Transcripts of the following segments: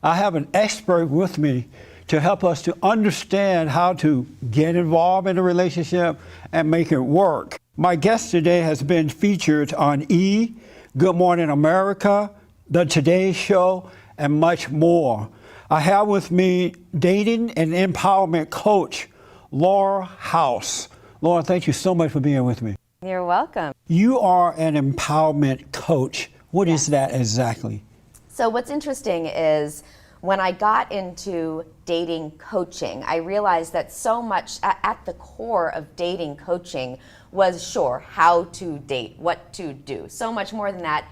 I have an expert with me to help us to understand how to get involved in a relationship and make it work. My guest today has been featured on E!, Good Morning America, The Today Show, and much more. I have with me dating and empowerment coach, Laura House. Laura, thank you so much for being with me. You're welcome. You are an empowerment coach. What is that exactly? So what's interesting is when I got into dating coaching, I realized that so much at the core of dating coaching was how to date, what to do. So much more than that,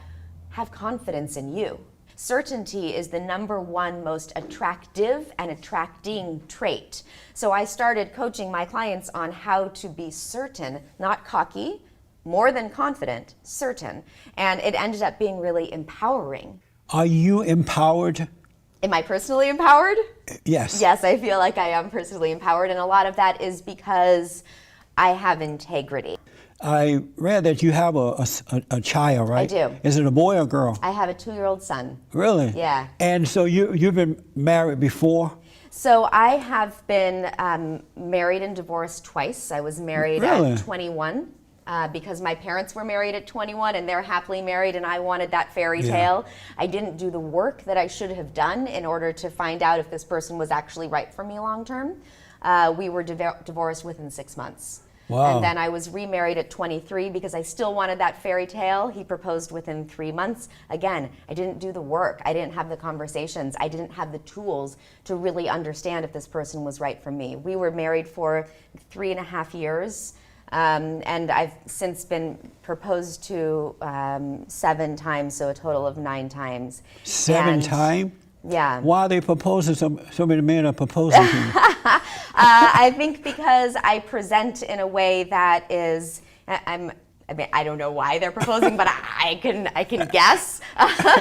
have confidence in you. Certainty is the #1 most attractive and attracting trait. So I started coaching my clients on how to be certain, not cocky, more than confident, certain. And it ended up being really empowering. Are you empowered? Am I personally empowered? Yes. Yes, I feel like I am personally empowered, and a lot of that is because I have integrity. I read that you have a child, right? I do. Is it a boy or girl? I have a 2-year-old son. Really? Yeah. And so you've been married before? So I have been married and divorced twice. I was married Really? at 21 because my parents were married at 21 and they're happily married, and I wanted that fairy tale. I didn't do the work that I should have done in order to find out if this person was actually right for me long term. We were divorced within 6 months. Wow. And then I was remarried at 23 because I still wanted that fairy tale. He proposed within 3 months. Again, I didn't do the work. I didn't have the conversations. I didn't have the tools to really understand if this person was right for me. We were married for 3.5 years. And I've since been proposed to 7 times, so a total of 9 times. 7 times? Yeah. Why are they proposing? So many men are proposing to you. I think because I present in a way that is, I don't know why they're proposing, but I can guess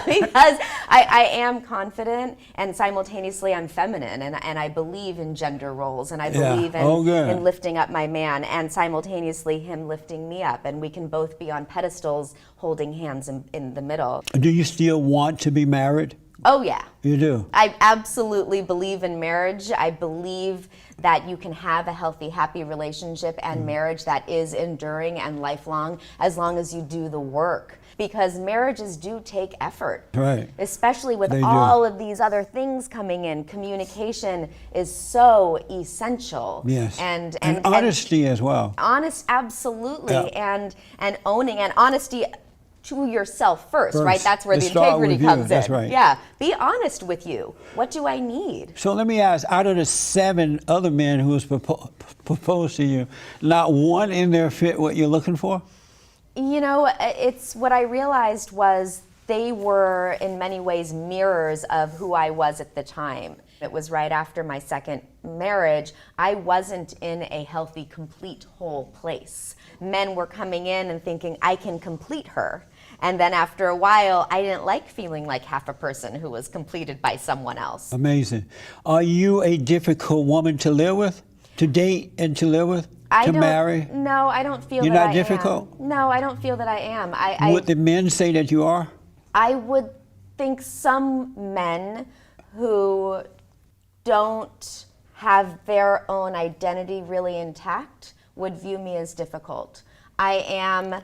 because I am confident and simultaneously I'm feminine, and I believe in gender roles, and I believe in lifting up my man and simultaneously him lifting me up, and we can both be on pedestals holding hands in the middle. Do you still want to be married? Oh yeah. You do? I absolutely believe in marriage. I believe that you can have a healthy, happy relationship and marriage that is enduring and lifelong as long as you do the work. Because marriages do take effort. Right. Especially with all of these other things coming in. Communication is so essential. Yes. And honesty as well. Honest, absolutely. Yeah. And owning, and honesty to yourself first, right? That's where the start integrity with you. comes in. That's right. Yeah. Be honest with you. What do I need? So let me ask, out of the 7 other men who was proposed to you, not one in there fit what you're looking for? You know, it's what I realized was they were in many ways mirrors of who I was at the time. It was right after my second marriage. I wasn't in a healthy, complete, whole place. Men were coming in and thinking, I can complete her. And then after a while, I didn't like feeling like half a person who was completed by someone else. Amazing. Are you a difficult woman to live with, to date and to live with, to marry? No, I don't feel You're that not difficult? am. No, I don't feel that I am. Would the men say that you are? I would think some men who don't have their own identity really intact would view me as difficult. I am,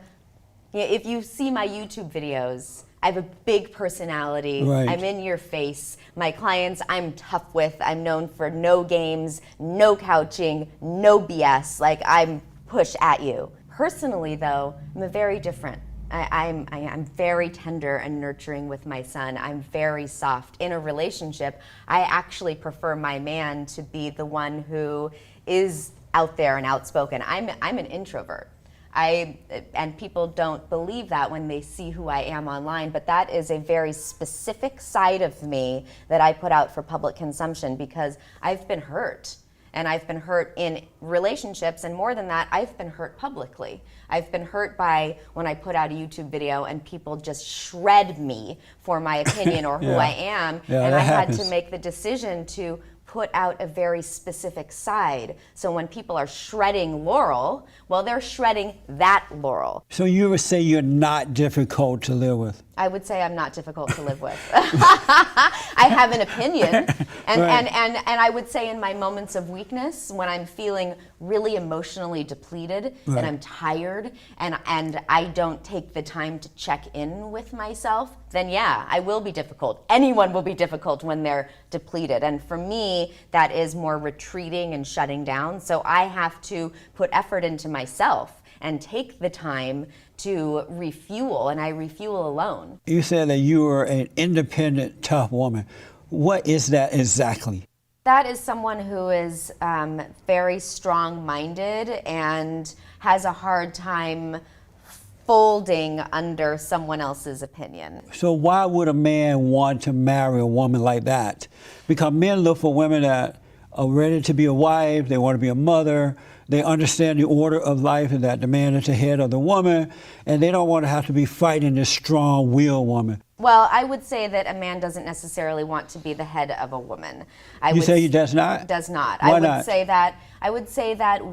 if you see my YouTube videos, I have a big personality. Right. I'm in your face. My clients, I'm tough with. I'm known for no games, no couching, no BS. Like, I'm push at you. Personally, though, I'm very different. I'm very tender and nurturing with my son. I'm very soft. In a relationship, I actually prefer my man to be the one who is out there and outspoken. I'm an introvert. And people don't believe that when they see who I am online, but that is a very specific side of me that I put out for public consumption because I've been hurt. And I've been hurt in relationships, and more than that, I've been hurt publicly. I've been hurt by when I put out a YouTube video and people just shred me for my opinion or who I am, and I had to make the decision to put out a very specific side. So when people are shredding Laurel, well, they're shredding that Laurel. So you would say you're not difficult to live with? I would say I'm not difficult to live with. I have an opinion, and, Right. and I would say in my moments of weakness, when I'm feeling really emotionally depleted, Right. and I'm tired, and I don't take the time to check in with myself, then yeah, I will be difficult. Anyone will be difficult when they're depleted, and for me, that is more retreating and shutting down. So I have to put effort into myself and take the time to refuel, and I refuel alone. You said that you were an independent, tough woman. What is that exactly? That is someone who is very strong-minded and has a hard time folding under someone else's opinion. So why would a man want to marry a woman like that? Because men look for women that are ready to be a wife, they want to be a mother, they understand the order of life and that the man is the head of the woman, and they don't want to have to be fighting this strong-willed woman. Well, I would say that a man doesn't necessarily want to be the head of a woman. You say he does not? Does not. Why I would not? say that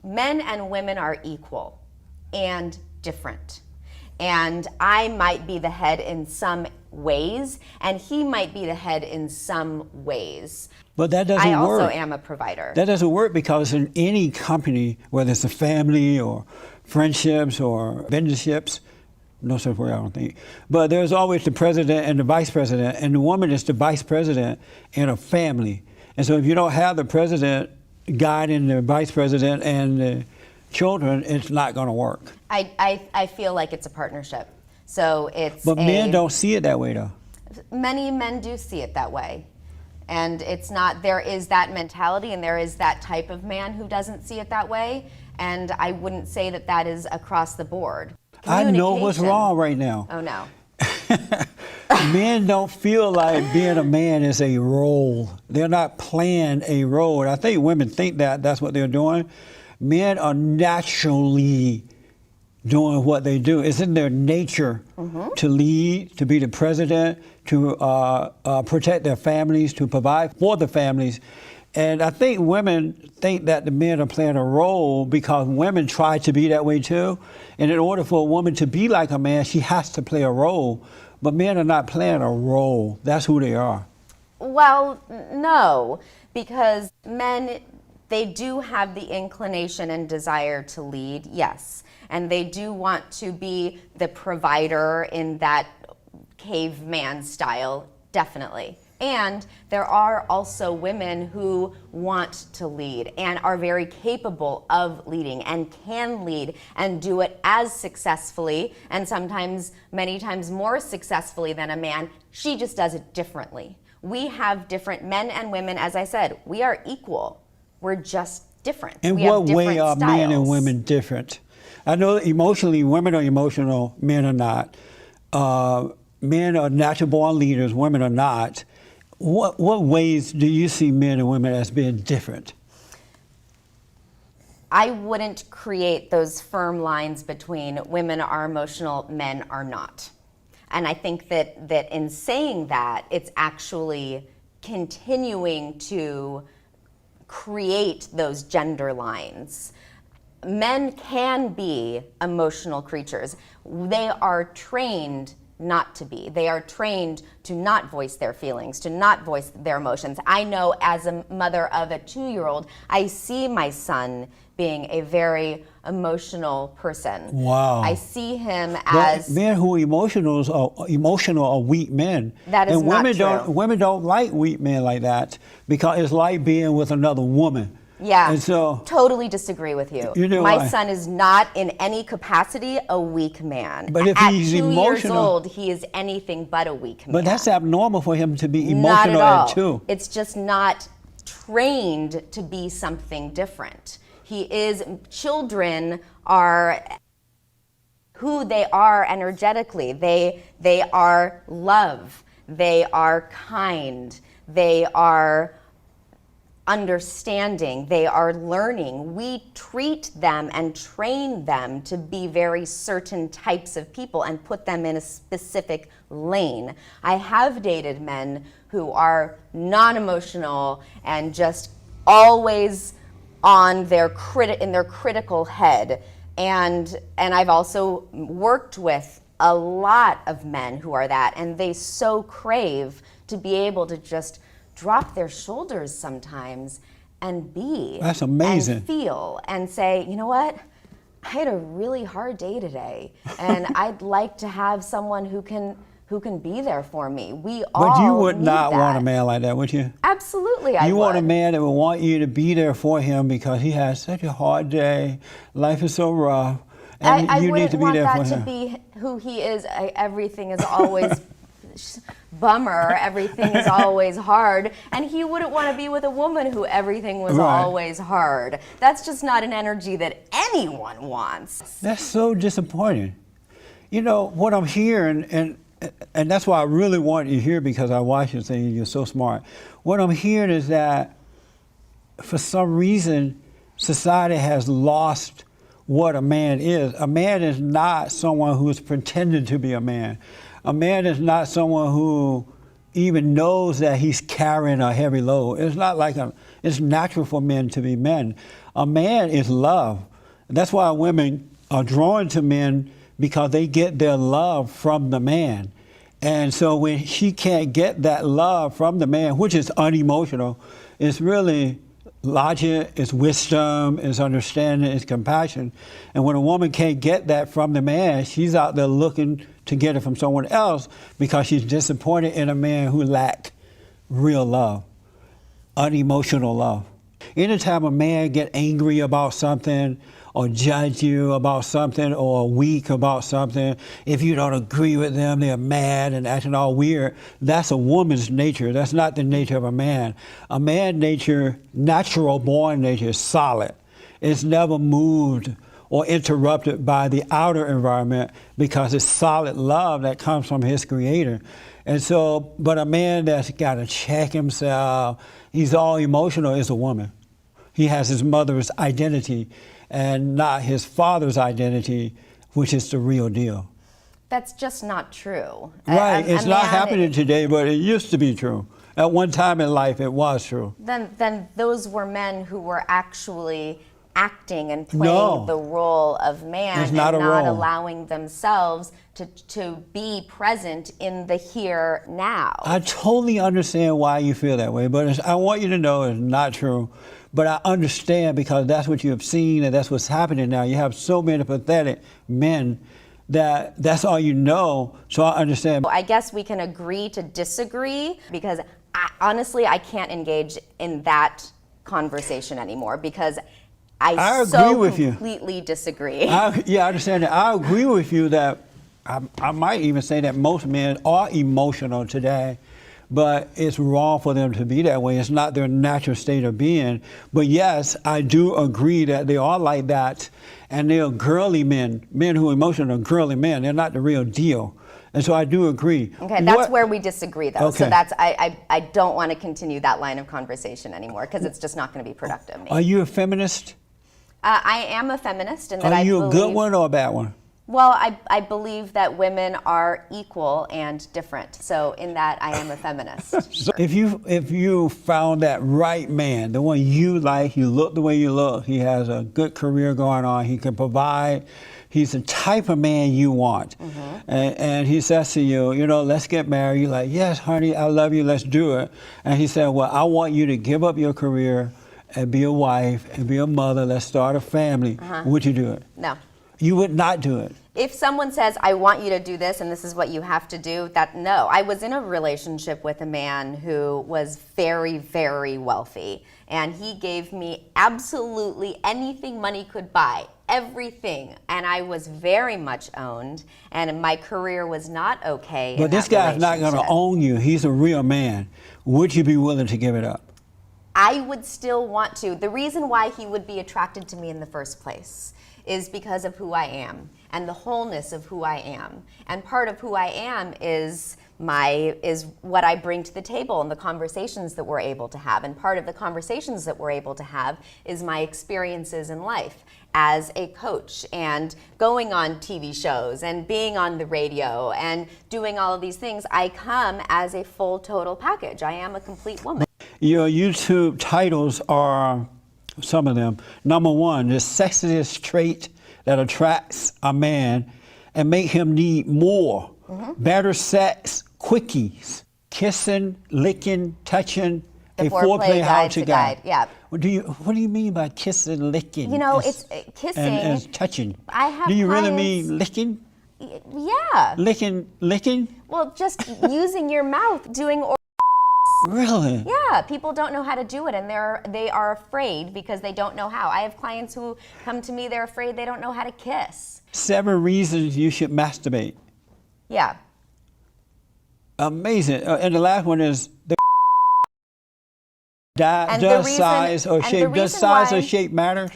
men and women are equal and different. And I might be the head in some ways, and he might be the head in some ways. But that doesn't I also work. am a provider. That doesn't work because in any company, whether it's a family or friendships or vendorships, no such word, I don't think. But there's always the president and the vice president, and the woman is the vice president in a family. And so if you don't have the president guiding the vice president and the children, it's not going to work. I feel like it's a partnership. So it's But men don't see it that way, though. Many men do see it that way. And it's not, there is that mentality and there is that type of man who doesn't see it that way. And I wouldn't say that that is across the board. I know what's Communication. wrong right now. Oh no. Men don't feel like being a man is a role. They're not playing a role. I think women think that that's what they're doing. Men are naturally doing what they do. It's in their nature to lead, to be the president, to protect their families, to provide for the families. And I think women think that the men are playing a role because women try to be that way too. And in order for a woman to be like a man, she has to play a role. But men are not playing a role. That's who they are. Well, no, because men, they do have the inclination and desire to lead, yes. And they do want to be the provider in that caveman style, definitely. And there are also women who want to lead and are very capable of leading and can lead and do it as successfully and sometimes, many times more successfully than a man. She just does it differently. We have different men and women, as I said, we are equal. We're just different. In We have what way different are men and styles. women different? I know emotionally, women are emotional, men are not. Men are natural born leaders, women are not. What ways do you see men and women as being different? I wouldn't create those firm lines between women are emotional, men are not. And I think that in saying that, it's actually continuing to create those gender lines. Men can be emotional creatures. They are trained not to be. They are trained to not voice their feelings, to not voice their emotions. I know as a mother of a 2-year-old, I see my son being a very emotional person. Wow. I see him as Men who are emotional are weak men. That is and not women true. Women don't like weak men like that because it's like being with another woman. Yeah, And so totally disagree with you. You know My why? son is not in any capacity a weak man. But if at he's 2 years emotional- old, he is anything but a weak man. but that's abnormal for him to be Not emotional at all. at 2. It's just not trained to be something different. Children are who they are energetically. They are love. They are kind. They are understanding, they are learning. We treat them and train them to be very certain types of people and put them in a specific lane. I have dated men who are non-emotional and just always on in their critical head. And I've also worked with a lot of men who are that, and they so crave to be able to just drop their shoulders sometimes and be. That's amazing. And feel and say, you know what? I had a really hard day today, and I'd like to have someone who can be there for me. We all But you would need not want a that. man like that, would you? Absolutely, I You would. want a man that would want you to be there for him because he has such a hard day. Life is so rough. And I you need wouldn't to be want there that for to him. be who he is. Everything is always bummer. Everything is always hard. And he wouldn't want to be with a woman who everything was Right. always hard. That's just not an energy that anyone wants. That's so disappointing. You know, what I'm hearing, and that's why I really want you here because I watch you saying you're so smart. What I'm hearing is that for some reason, society has lost what a man is. A man is not someone who is pretending to be a man. A man is not someone who even knows that he's carrying a heavy load. It's not like it's natural for men to be men. A man is love. That's why women are drawn to men because they get their love from the man. And so when she can't get that love from the man, which is unemotional, it's really logic, it's wisdom, it's understanding, it's compassion. And when a woman can't get that from the man, she's out there looking to get it from someone else because she's disappointed in a man who lacked real love, unemotional love. Anytime a man get angry about something or judge you about something or weak about something, if you don't agree with them, they're mad and acting all weird. That's a woman's nature. That's not the nature of a man. A man nature, natural born nature is solid. It's never moved or interrupted by the outer environment because it's solid love that comes from his creator. And so, but a man that's got to check himself, he's all emotional, is a woman. He has his mother's identity and not his father's identity, which is the real deal. That's just not true. Right, it's not man- happening today, but it used to be true. At one time in life, it was true. Then those were men who were actually acting and playing No. the role of man It's not and a not role. allowing themselves to be present in the here now. I totally understand why you feel that way, but I want you to know it's not true. But I understand because that's what you have seen and that's what's happening now. You have so many pathetic men that's all you know, so I understand. I guess we can agree to disagree because honestly, I can't engage in that conversation anymore because I agree so with you. completely disagree. Yeah, I understand that. I agree with you that I might even say that most men are emotional today, but it's wrong for them to be that way. It's not their natural state of being. But yes, I do agree that they are like that, and they're girly men. Men who are emotional are girly men. They're not the real deal. And so I do agree. Okay, that's where we disagree, though. Okay. So that's I don't want to continue that line of conversation anymore because it's just not going to be productive. Are you a feminist? I am a feminist, and that Are I you believe. a good one or a bad one? Well, I believe that women are equal and different. So in that, I am a feminist. So if you found that right man, the one you like, you look the way you look, he has a good career going on, he can provide, he's the type of man you want. And he says to you, you know, let's get married. You're like, yes, honey, I love you, let's do it. And he said, well, I want you to give up your career and be a wife and be a mother, let's start a family. Would you do it? No. You would not do it. If someone says, I want you to do this and this is what you have to do, no. I was in a relationship with a man who was very, very wealthy. And he gave me absolutely anything money could buy, everything. And I was very much owned. And my career was not okay. But in this that guy's not going to relationship. own you. He's a real man. Would you be willing to give it up? I would still want to. The reason why he would be attracted to me in the first place is because of who I am and the wholeness of who I am. And part of who I am is what I bring to the table and the conversations that we're able to have. And part of the conversations that we're able to have is my experiences in life as a coach and going on TV shows and being on the radio and doing all of these things. I come as a full total package. I am a complete woman. Your YouTube titles are, some of them, number one, the sexiest trait that attracts a man, and make him need more. Mm-hmm. Better sex quickies, kissing, licking, touching, The a foreplay foreplay how guide to to guide. guide, yeah. What do you mean by kissing, licking? You know, It's- it's kissing. and touching. I have Do you really clients- mean licking? Yeah. Licking? Well, just using your mouth, doing. Really? Yeah, people don't know how to do it, and they are afraid because they don't know how. I have clients who come to me; they're afraid they don't know how to kiss. 7 reasons you should masturbate. Yeah. Amazing. And the last one is the And the does reason- size or and the shape. Does reason size why- or shape matter?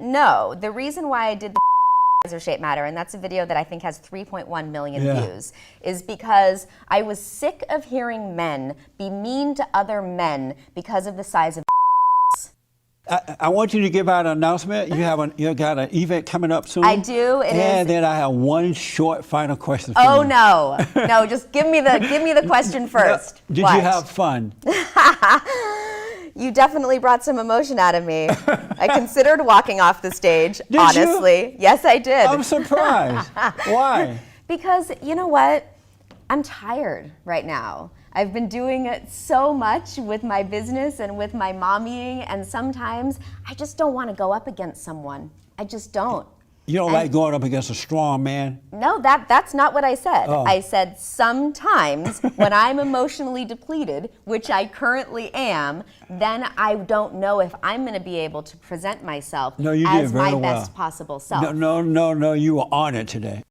No, the reason why I did the size or shape matter, and that's a video that I think has 3.1 million Yeah. views, is because I was sick of hearing men be mean to other men because of the size of. I want you to give out an announcement. You got an event coming up soon. I do. It and is- then I have one short final question for Oh you. no, just give me the question first. Did What? you have fun? You definitely brought some emotion out of me. I considered walking off the stage, Did you? honestly. Yes, I did. I'm surprised. Why? Because you know what? I'm tired right now. I've been doing it so much with my business and with my mommying, and sometimes I just don't want to go up against someone. I just don't. You don't like going up against a strong man? No, that's not what I said. Oh. I said sometimes when I'm emotionally depleted, which I currently am, then I don't know if I'm going to be able to present myself No, you did as very my well. best possible self. No, you were on it today.